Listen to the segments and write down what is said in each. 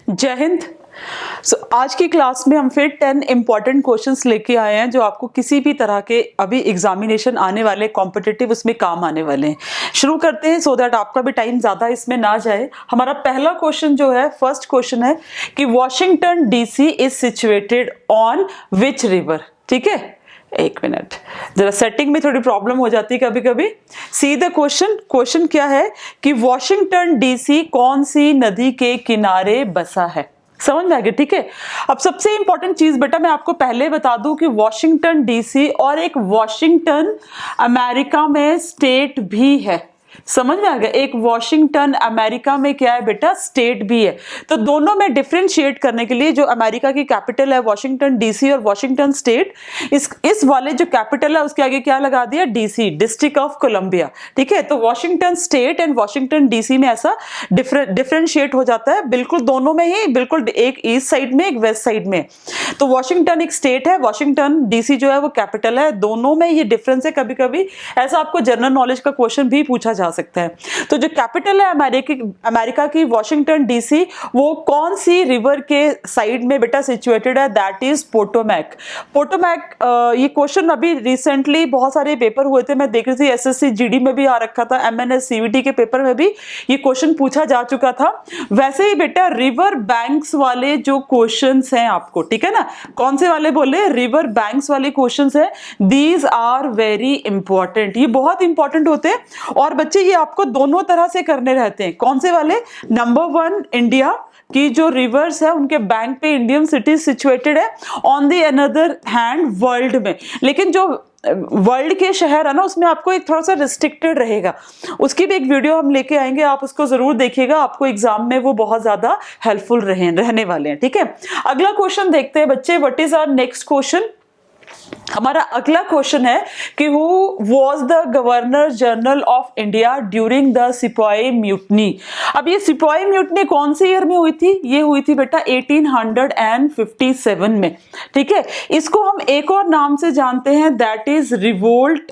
जय हिंद। आज की क्लास में हम फिर 10 इंपॉर्टेंट क्वेश्चंस लेके आए हैं जो आपको किसी भी तरह के अभी एग्जामिनेशन आने वाले कॉम्पिटिटिव उसमें काम आने वाले हैं। शुरू करते हैं सो दैट आपका भी टाइम ज़्यादा इसमें ना जाए। हमारा पहला क्वेश्चन जो है, फर्स्ट क्वेश्चन है कि Washington DC is situated on which river. ठीक है, एक मिनट, जरा सेटिंग में थोड़ी प्रॉब्लम हो जाती है कभी कभी। See the question. क्वेश्चन क्या है कि वॉशिंगटन डीसी कौन सी नदी के किनारे बसा है। समझ में आ गया? ठीक है। अब सबसे इंपॉर्टेंट चीज बेटा मैं आपको पहले बता दूं कि वॉशिंगटन डीसी और एक वॉशिंगटन अमेरिका में स्टेट भी है। समझ में आ गया? एक वॉशिंगटन अमेरिका में क्या है बेटा, स्टेट भी है। तो दोनों में डिफरेंशिएट करने के लिए जो अमेरिका की कैपिटल है वॉशिंगटन डीसी और वॉशिंगटन स्टेट, इस वाले जो कैपिटल है उसके आगे क्या लगा दिया, डीसी, डिस्ट्रिक्ट ऑफ कोलंबिया। ठीक है, तो Washington state and Washington DC में ऐसा डिफरेंशिएट हो जाता है। बिल्कुल दोनों में ही, बिल्कुल एक ईस्ट साइड में एक वेस्ट साइड में। तो वॉशिंगटन एक स्टेट है, वॉशिंगटन डीसी जो है वो कैपिटल है। दोनों में ये डिफरेंस है। कभी कभी ऐसा आपको जनरल नॉलेज का क्वेश्चन भी पूछा जा सकता है। तो जो कैपिटल है अमेरिका की वॉशिंगटन डीसी, वो कौन सी रिवर के साइड में बेटा सिचुएटेड है, दैट इज पोटोमैक। पोटोमैक, ये क्वेश्चन अभी रिसेंटली बहुत सारे पेपर हुए थे, मैं देख रही थी एसएससी जीडी में भी आ रखा था, एमएनएस सीवीटी के पेपर में भी ये क्वेश्चन पूछा जा चुका था। वैसे ही बेटा रिवर बैंक्स वाले जो क्वेश्चंस हैं आपको, ठीक है ना, कौन से वाले बोले, रिवर बैंक्स वाले क्वेश्चंस हैं, दीज आर वेरी इंपॉर्टेंट। ये बहुत इंपॉर्टेंट होते हैं और बच्चे ये आपको दोनों तरह से करने रहते हैं। कौन से वाले? नंबर 1, इंडिया की जो रिवर्स है उनके बैंक पे इंडियन सिटी सिचुएटेड है। On the another hand world में, लेकिन जो वर्ल्ड के शहर है ना उसमें आपको एक थोड़ा सा रिस्ट्रिक्टेड रहेगा। उसकी भी एक वीडियो हम लेके आएंगे, आप उसको जरूर देखिएगा, आपको एग्जाम में वो बहुत ज्यादा हेल्पफुल रहने वाले हैं। ठीक है, अगला क्वेश्चन देखते हैं बच्चे। What is our next question? हमारा अगला क्वेश्चन है कि who was the governor general of India during the sipahi mutiny. अब ये सिपाही म्यूटनी कौन से ईयर में हुई थी? ये हुई थी बेटा 1857 में। ठीक है, इसको हम एक और नाम से जानते हैं, दैट इज रिवोल्ट,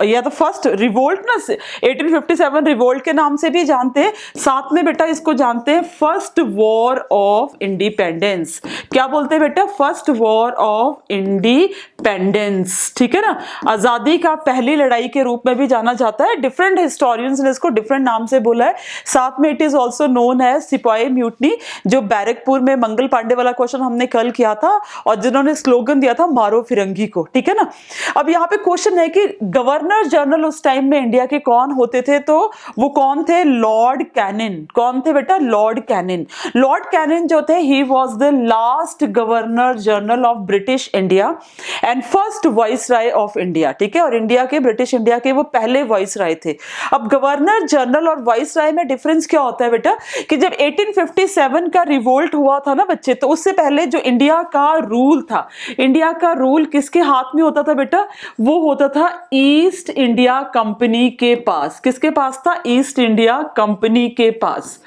या तो फर्स्ट रिवोल्ट ना, 1857 रिवोल्ट के नाम से भी जानते हैं। साथ में बेटा इसको जानते हैं फर्स्ट वॉर ऑफ इंडिपेंडेंस। क्या बोलते हैं बेटा? First war of independence. ठीक है ना, आजादी का पहली लड़ाई के रूप में भी जाना जाता है। डिफरेंट हिस्टोरियंस ने इसको डिफरेंट नाम से बोला है। साथ में इट इज ऑल्सो नोन है सिपाही म्यूटनी, जो बैरकपुर में मंगल पांडे वाला क्वेश्चन हमने कल किया था और जिन्होंने स्लोगन दिया था मारो फिरंगी को। ठीक है ना, अब यहाँ पे क्वेश्चन है कि गवर्नर जनरल उस टाइम में इंडिया के कौन होते थे? तो वो कौन थे? Lord Canning. कौन थे बेटा? Lord Canning. लॉर्ड कैनिन जो थे, he was the last governor general of British India and first viceroy of India. ठीक है, और इंडिया के, ब्रिटिश इंडिया के वो पहले वाइसराय थे। अब गवर्नर जनरल और वाइसराय में डिफरेंस क्या होता है बेटा, कि जब 1857 का रिवोल्ट हुआ था ना बच्चे, तो उससे पहले जो इंडिया का रूल था, इंडिया का रूल किसके हाथ में होता था बेटा? वो होता था ईस्ट इंडिया कंपनी के पास। किसके पास था? ईस्ट इंडिया कंपनी के पास।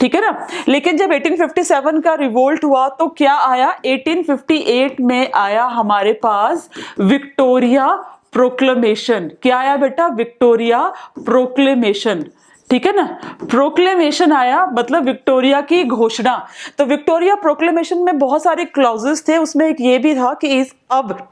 ठीक है ना, लेकिन जब 1857 का रिवोल्ट हुआ तो क्या आया? 1858 में आया हमारे पास विक्टोरिया प्रोक्लेमेशन। क्या आया बेटा? Victoria proclamation. ठीक है ना, प्रोक्लेमेशन आया, मतलब विक्टोरिया की घोषणा। तो विक्टोरिया प्रोक्लेमेशन में बहुत सारे क्लॉजेस थे, उसमें एक ये भी था कि अब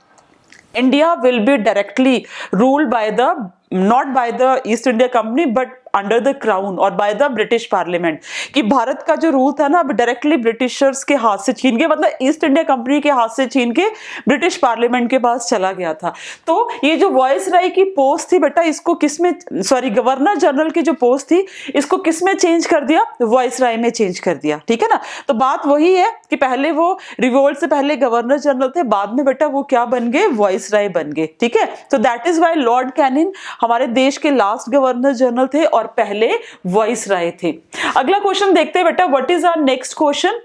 India will be directly ruled by the, not by the East India Company but under the crown और बाय द ब्रिटिश पार्लियामेंट। कि भारत का जो रूल था ना अब डायरेक्टली ब्रिटिशर्स के हाथ से छीन के, मतलब ईस्ट इंडिया कंपनी के हाथ से छीन के ब्रिटिश पार्लियामेंट के पास चला गया था। तो ये जो वाइसराय की पोस्ट थी बेटा, इसको किसमें, सॉरी, गवर्नर जनरल की जो पोस्ट थी इसको किसमें चेंज कर दिया? वाइसराय में चेंज कर दिया। ठीक है ना, तो बात वही है कि पहले वो रिवोल्ट से पहले गवर्नर जनरल थे, बाद में बेटा वो क्या बन गए? वाइसराय बन गए। ठीक है, तो that is why Lord Canning हमारे देश के लास्ट गवर्नर जनरल थे और पहले वाइसराय थे। अगला क्वेश्चन देखते हैं बेटा। What is our next question?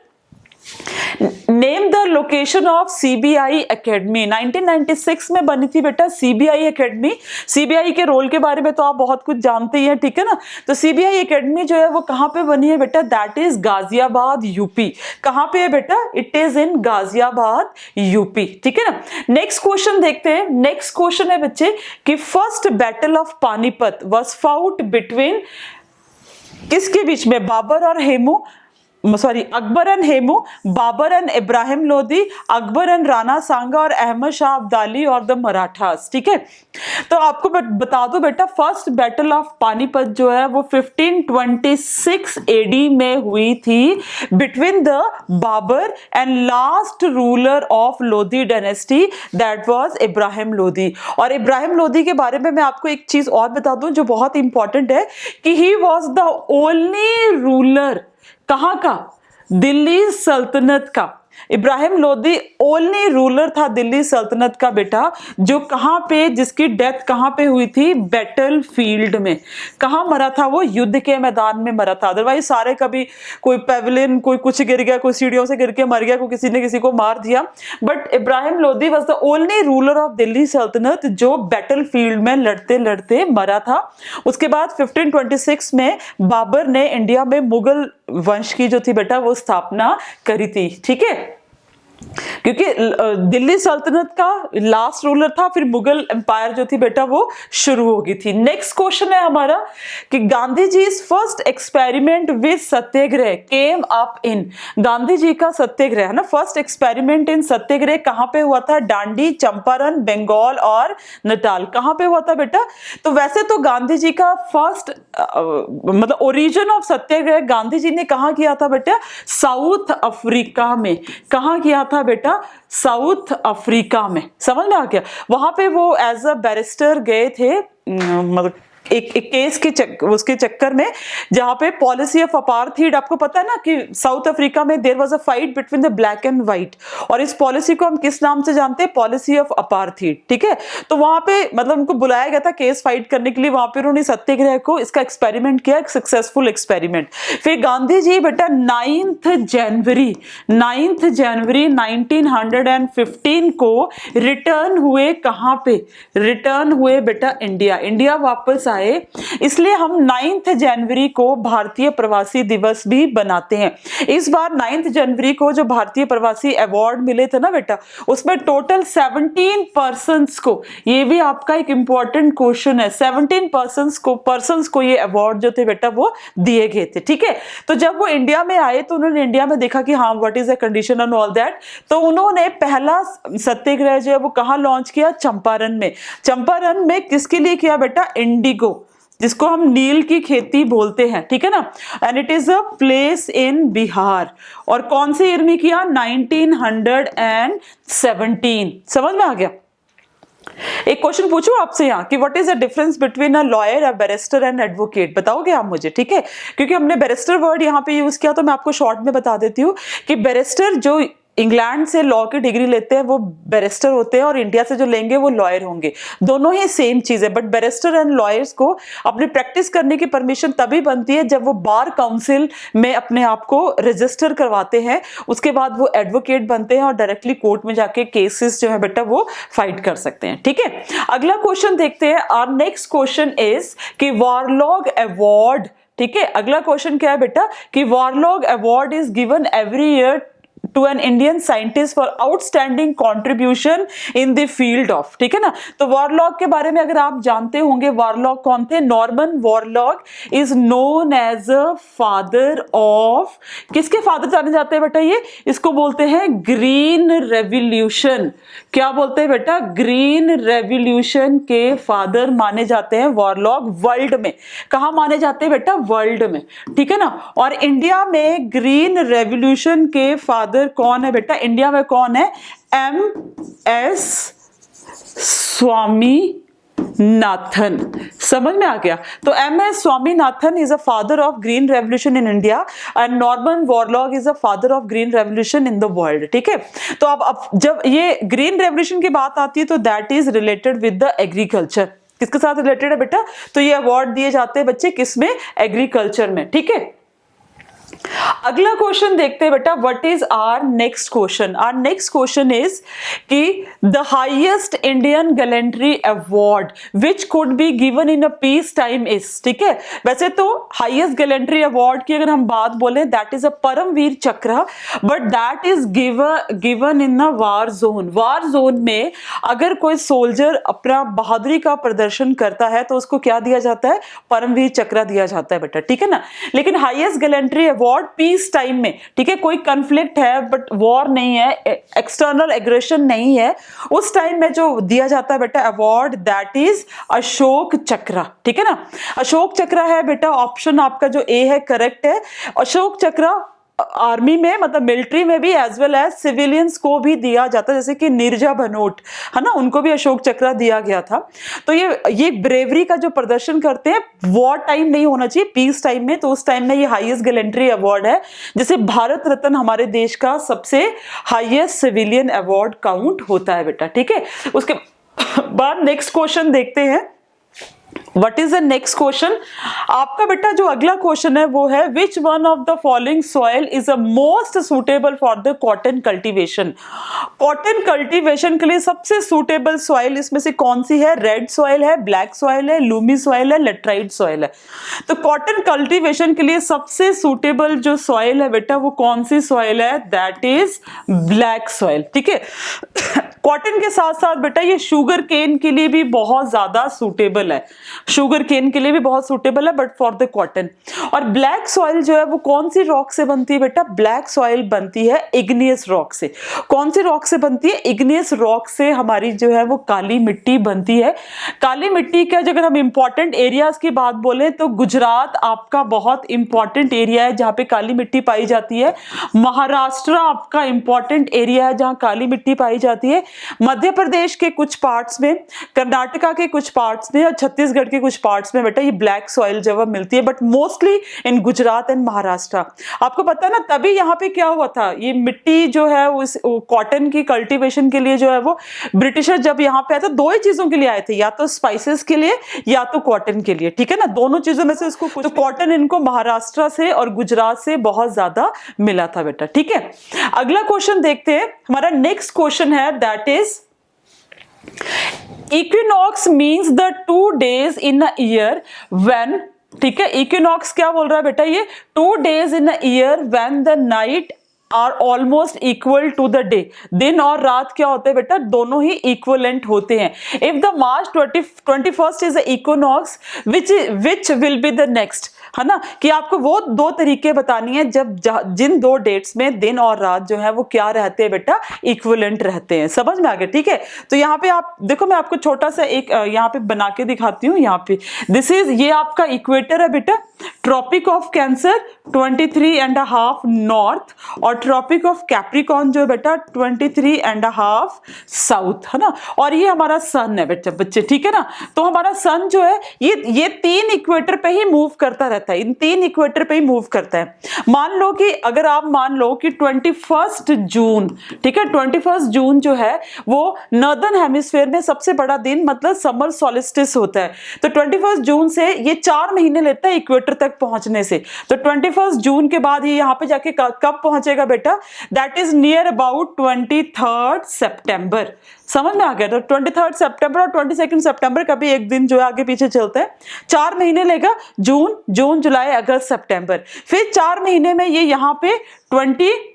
Name the location of CBI academy. 1996 में बनी थी बेटा सीबीआई एकेडमी। सीबीआई के रोल के बारे में तो आप बहुत कुछ जानते ही हैं। ठीक है ना, तो सीबीआई एकेडमी जो है वो कहां पे बनी है बेटा? That is Ghaziabad, UP. कहां पे है बेटा? It is in Ghaziabad, UP. ठीक है ना, नेक्स्ट क्वेश्चन देखते हैं। नेक्स्ट क्वेश्चन है बच्चे कि first battle of Panipat was fought between, किसके बीच में? बाबर और Hemu. Sorry, Akbar and Hemu, Babar and Ibrahim Lodi, Akbar and Rana Sanga और अहमद शाह अब्दाली और द मराठास। ठीक है, तो आपको बता दो बेटा, फर्स्ट बैटल ऑफ पानीपत जो है वो 1526 एडी में हुई थी between the Babur and last ruler of Lodhi dynasty, that was Ibrahim Lodi. और इब्राहिम लोदी के बारे में मैं आपको एक चीज और बता दूं जो बहुत इंपॉर्टेंट है कि he was the only ruler, कहां का, दिल्ली सल्तनत का। इब्राहिम लोदी ओनली रूलर था दिल्ली सल्तनत का बेटा, जो कहां पे, जिसकी डेथ कहां पे हुई थी, बैटल फील्ड में। कहां मरा था वो, युद्ध के मैदान में मरा था। अदरवाइज सारे कभी कोई पेविलियन, कोई कुछ गिर गया, कोई सीढ़ियों से गिर के मर गया, कोई किसी ने किसी को मार दिया, but Ibrahim Lodi was the only ruler of Delhi सल्तनत जो बैटल फील्ड में लड़ते लड़ते मरा था। उसके बाद 1526 में बाबर ने इंडिया में मुगल वंश की जो थी बेटा वो स्थापना करी थी। ठीक है, क्योंकि दिल्ली सल्तनत का लास्ट रूलर था, फिर मुगल एम्पायर जो थी बेटा वो शुरू हो गई थी। नेक्स्ट क्वेश्चन है हमारा कि Gandhi ji first experiment with satyagraha came up in. Gandhi ji का सत्याग्रह है ना, फर्स्ट एक्सपेरिमेंट इन सत्याग्रह कहां पे हुआ था, डांडी, चंपारण, बंगाल और नटाल, कहां पे हुआ था बेटा। तो वैसे तो गांधी जी का फर्स्ट मतलब ओरिजिन ऑफ सत्याग्रह गांधी जी ने कहां किया था बेटा, साउथ अफ्रीका में। कहां किया था बेटा, साउथ अफ्रीका में। समझ में आ गया, वहां पे वो एज अ बैरिस्टर गए थे, मतलब एक केस के उसके चक्कर में, जहां पे पॉलिसी ऑफ अपार्थीड, आपको पता है ना कि साउथ अफ्रीका में there was a fight between the black and white, और इस पॉलिसी को हम किस नाम से जानते हैं, पॉलिसी ऑफ अपार्थीड। ठीक है, तो वहां पे मतलब उनको बुलाया गया था केस फाइट करने के लिए, वहां पे उन्होंने सत्याग्रह को, इसका एक्सपेरिमेंट किया, एक सक्सेसफुल एक्सपेरिमेंट। फिर गांधी जी बेटा 9 जनवरी 1915 को रिटर्न हुए, कहां पे रिटर्न हुए बेटा, इंडिया वापस आए। इसलिए हम 9 जनवरी को भारतीय प्रवासी दिवस भी बनाते हैं। इस बार 9 जनवरी को जो भारतीय प्रवासी अवार्ड मिले थे ना बेटा, उसमें टोटल 17 पर्सन्स को, ये भी आपका एक इंपॉर्टेंट क्वेश्चन है, 17 पर्सन्स को ये अवार्ड जो थे बेटा वो दिए गए थे। ठीक है, तो जब वो इंडिया में आए तो उन्होंने इंडिया में देखा कि हाँ what is the condition and all that, तो उन्होंने पहला सत्याग्रह जो है वो कहां लॉन्च किया, चंपारण में। चंपारण में किसके लिए किया बेटा, इंडिगो, जिसको हम नील की खेती बोलते हैं। ठीक है ना, and it is a place in Bihar. और कौन से ईयर में किया, 1917। समझ में आ गया। एक क्वेश्चन पूछूं आपसे यहाँ कि what is the difference between a lawyer, a barrister and advocate, बताओगे आप मुझे। ठीक है, क्योंकि हमने बैरिस्टर वर्ड यहाँ पे यूज किया, तो मैं आपको शॉर्ट में बता देती हूँ कि बैरिस्टर जो इंग्लैंड से लॉ की डिग्री लेते हैं वो बैरिस्टर होते हैं, और इंडिया से जो लेंगे वो लॉयर होंगे। दोनों ही सेम चीज है, बट बैरिस्टर एंड लॉयर्स को अपनी प्रैक्टिस करने की परमिशन तभी बनती है जब वो बार काउंसिल में अपने आप को रजिस्टर करवाते हैं। उसके बाद वो एडवोकेट बनते हैं और डायरेक्टली कोर्ट में जाके केसेस जो है बेटा वो फाइट कर सकते हैं। ठीक है, अगला क्वेश्चन देखते हैं। आवर नेक्स्ट क्वेश्चन इज कि वारलॉग अवार्ड। ठीक है, अगला क्वेश्चन क्या है बेटा कि Borlaug award is given every year to an Indian scientist for outstanding contribution in the field of। ठीक है ना, तो वॉरलॉग के बारे में अगर आप जानते होंगे, वॉरलॉग कौन थे, Norman Borlaug is known as a father of, किसके फादर जाने जाते हैं बेटा, ये इसको बोलते हैं ग्रीन रेवोल्यूशन। क्या बोलते हैं बेटा, ग्रीन रेवोल्यूशन के फादर माने जाते हैं वॉरलॉग, वर्ल्ड में। कहां माने जाते हैं बेटा, वर्ल्ड में। ठीक है ना, और इंडिया में ग्रीन रेवोल्यूशन के फादर कौन है बेटा, इंडिया में कौन है, MS स्वामीनाथन। समझ में आ गया, तो MS Swaminathan is a father of green revolution in India and Norman Borlaug is a father of green revolution in the world. ठीक है, तो अब जब ये ग्रीन रेवोल्यूशन की बात आती है तो that is related with the agriculture. किसके साथ रिलेटेड है बेटा, तो ये अवार्ड दिए जाते हैं बच्चे किसमें, एग्रीकल्चर में। ठीक है, अगला क्वेश्चन देखते हैं बेटा, what is our next question. Our next question is कि the highest Indian gallantry award which could be given in a peace time is. ठीक है, वैसे तो हाईएस्ट गैलेंट्री अवार्ड की अगर हम बात बोले दैट इज अ परमवीर चक्र, but that is given in a war zone. War zone में अगर कोई सोल्जर अपना बहादुरी का प्रदर्शन करता है तो उसको क्या दिया जाता है, परमवीर चक्र दिया जाता है बेटा। ठीक है ना, लेकिन highest gallantry award award peace time में, ठीक है, कोई कन्फ्लिक्ट है बट वॉर नहीं है, एक्सटर्नल एग्रेशन नहीं है, उस टाइम में जो दिया जाता है बेटा अवार्ड, दैट इज अशोक चक्र, ठीक है ना। अशोक चक्र है बेटा, ऑप्शन आपका जो ए है करेक्ट है। अशोक चक्र आर्मी में मतलब मिलिट्री में भी एज वेल एज सिविलियंस को भी दिया जाता है, जैसे कि नीरजा भनोट है ना, उनको भी अशोक चक्र दिया गया था। तो ये ब्रेवरी का जो प्रदर्शन करते हैं, वॉर टाइम नहीं होना चाहिए, पीस टाइम में, तो उस टाइम में ये हाईएस्ट गैलेंट्री अवार्ड है, जैसे भारत रत्न हमारे देश का सबसे हाईएस्ट सिविलियन अवार्ड काउंट होता है बेटा, ठीक है। उसके बाद नेक्स्ट क्वेश्चन देखते हैं। What is the next question? आपका बेटा जो अगला क्वेश्चन है वो है which one of the following soil is the most suitable for the cotton cultivation? Cotton cultivation के लिए सबसे सुटेबल सॉइल इसमें से कौन सी है? रेड सॉइल है, ब्लैक सॉइल है, लूमी सॉइल है, लेटराइट सॉइल है। तो कॉटन कल्टीवेशन के लिए सबसे सुटेबल जो सॉइल है बेटा वो कौन सी सॉइल है? दैट इज ब्लैक सॉइल, ठीक है। कॉटन के साथ साथ बेटा ये शुगर केन के लिए भी बहुत ज्यादा सुटेबल है, शुगर केन के लिए भी बहुत सुटेबल है बट फॉर द कॉटन। और ब्लैक सॉइल जो है वो कौन सी रॉक से बनती है बेटा? ब्लैक सॉइल बनती है इग्नियस रॉक से। कौन सी रॉक से बनती है? इग्नियस रॉक से हमारी जो है वो काली मिट्टी बनती है। काली मिट्टी का अगर हम इंपॉर्टेंट एरियाज की बात बोले तो गुजरात आपका बहुत इंपॉर्टेंट एरिया है जहां पे काली मिट्टी पाई जाती है। महाराष्ट्र आपका इंपॉर्टेंट एरिया है जहां काली मिट्टी पाई जाती है। मध्य प्रदेश के कुछ पार्ट्स में, कर्नाटका के कुछ पार्ट्स में और छत्तीसगढ़ के कुछ पार्ट्स में बेटा ये ब्लैक सॉइल जो है मिलती है, but mostly in Gujarat and Maharashtra. आपको पता है ना, तभी यहाँ पे क्या हुआ था, ये मिट्टी जो है उस कॉटन की कल्टीवेशन के लिए जो है वो ब्रिटिशर जब यहाँ पे आए तो दो ही चीजों के लिए आए थे, या तो स्पाइसेस के लिए या तो कॉटन के लिए, ठीक है ना, दोनों चीजों में से इसको कुछ, तो कॉटन इनको महाराष्ट्र से और गुजरात से बहुत ज्यादा मिला था बेटा, ठीक है। अगला क्वेश्चन देखते हैं, हमारा नेक्स्ट क्वेश्चन है that is equinox means the 2 days in a year when, ठीक है, इक्विनॉक्स क्या बोल रहा है बेटा? ये 2 days in a year when the night are almost equal to the day. दिन और रात क्या होते हैं बेटा? दोनों ही इक्वलेंट होते हैं। If the March 21st is equinox which will be the next, है ना, कि आपको वो दो तरीके बतानी है जब जिन दो डेट्स में दिन और रात जो है वो क्या रहते हैं बेटा? इक्विवेलेंट रहते हैं। समझ में आ गया, ठीक है। तो यहाँ पे आप देखो, मैं आपको छोटा सा एक यहाँ पे बना के दिखाती हूँ। यहाँ पे दिस इज, ये आपका इक्वेटर है बेटा, ट्रॉपिक ऑफ कैंसर 23.5 नॉर्थ और ट्रॉपिक ऑफ कैप्रिकॉर्न जो है बेटा 23.5 साउथ, है ना। और ये हमारा सन है बेटा बच्चे, ठीक है ना। तो हमारा सन जो है ये 3 इक्वेटर पे ही मूव करता रहता है, इन 3 इक्वेटर पे ही मूव करता है। मान लो कि अगर आप मान लो कि 21 जून, ठीक है, 21 जून जो है वो नॉर्दर्न हेमिस्फीयर में सबसे बड़ा दिन मतलब समर सॉलिस्टिस होता है। तो 21 जून से ये 4 महीने लेता है इक्वेटर तक पहुंचने से। तो 21 जून के बाद ये यहाँ पे जाके कब पहुंचेगा बेटा? दैट इज नियर अबाउट 23 सितंबर। समझ में आ गया? तो 23 सितंबर और 22 सितंबर का भी एक दिन जो है आगे पीछे चलता है। 4 महीने लेगा, जून जुलाई अगस्त सितंबर। फिर 4 महीने में ये यहाँ पे 21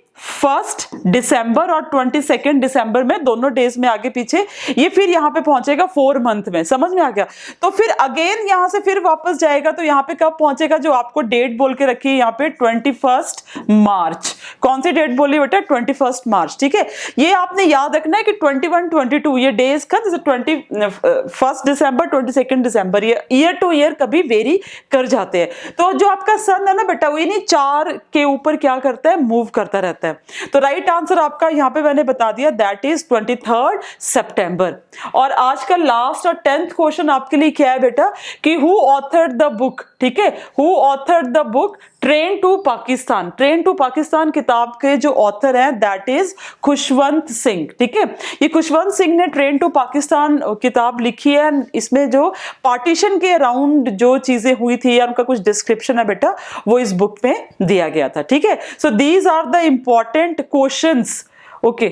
दिसंबर और 22 दिसंबर में दोनों डेज में आगे पीछे ये फिर यहाँ पे पहुंचेगा 4 मंथ में। समझ में आ गया? तो फिर अगेन यहाँ से फिर वापस जाएगा तो यहाँ पे कब पहुंचेगा? जो आपको डेट बोल के रखी है यहाँ पे 21 मार्च। कौन सी डेट बोली बेटा? 21 मार्च, ठीक है। ये आपने याद रखना है कि 21, 22 ये डेज का, जैसे 21 दिसंबर 22 दिसंबर, ये ईयर टू ईयर कभी वेरी कर जाते हैं। तो जो आपका सन है ना बेटा, वो नहीं 4 के ऊपर क्या करता है? मूव करता रहता है। तो राइट आंसर आपका यहां पे मैंने बता दिया, दैट इज 23 सितंबर। और आज का लास्ट और 10th क्वेश्चन आपके लिए क्या है बेटा? कि हु ऑथर्ड द बुक, ठीक है, who authored the book train to Pakistan. Train to Pakistan किताब के जो ऑथर हैं दैट इज खुशवंत सिंह, ठीक है। ये खुशवंत सिंह ने ट्रेन टू पाकिस्तान किताब लिखी है। इसमें जो पार्टीशन के अराउंड जो चीजें हुई थी या उनका कुछ डिस्क्रिप्शन है बेटा, वो इस बुक में दिया गया था, ठीक है। So these are the important questions, okay,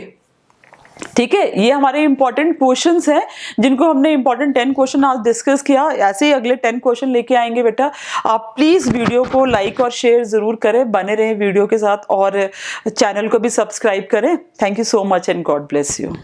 ठीक है। ये हमारे इंपॉर्टेंट क्वेश्चंस हैं जिनको हमने इंपॉर्टेंट 10 क्वेश्चन आज डिस्कस किया। ऐसे ही अगले 10 क्वेश्चन लेके आएंगे बेटा। आप प्लीज वीडियो को लाइक और शेयर जरूर करें, बने रहें वीडियो के साथ और चैनल को भी सब्सक्राइब करें। Thank you so much and God bless you.